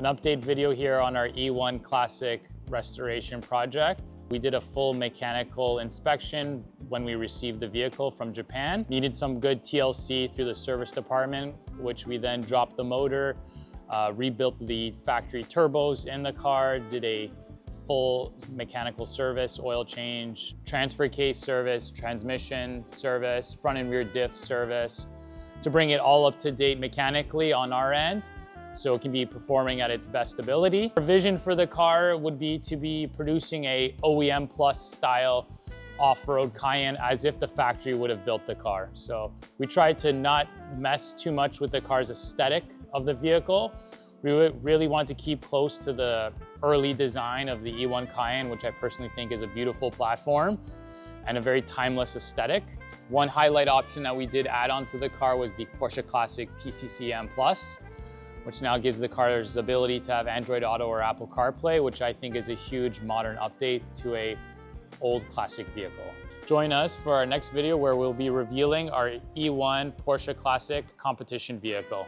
update video here on our E1 Classic restoration project. We did a full mechanical inspection when we received the vehicle from Japan. Needed some good TLC through the service department, which we then dropped the motor, rebuilt the factory turbos in the car, did a full mechanical service, oil change, transfer case service, transmission service, front and rear diff service, to bring it all up to date mechanically on our end, so it can be performing at its best ability. Our vision for the car would be to be producing a OEM Plus style off-road Cayenne as if the factory would have built the car. So we tried to not mess too much with the car's aesthetic of the vehicle. We really want to keep close to the early design of the E1 Cayenne, which I personally think is a beautiful platform and a very timeless aesthetic. One highlight option that we did add onto the car was the Porsche Classic PCCM Plus, which now gives the car's ability to have Android Auto or Apple CarPlay, which I think is a huge modern update to a old classic vehicle. Join us for our next video where we'll be revealing our E1 Porsche Classic competition vehicle.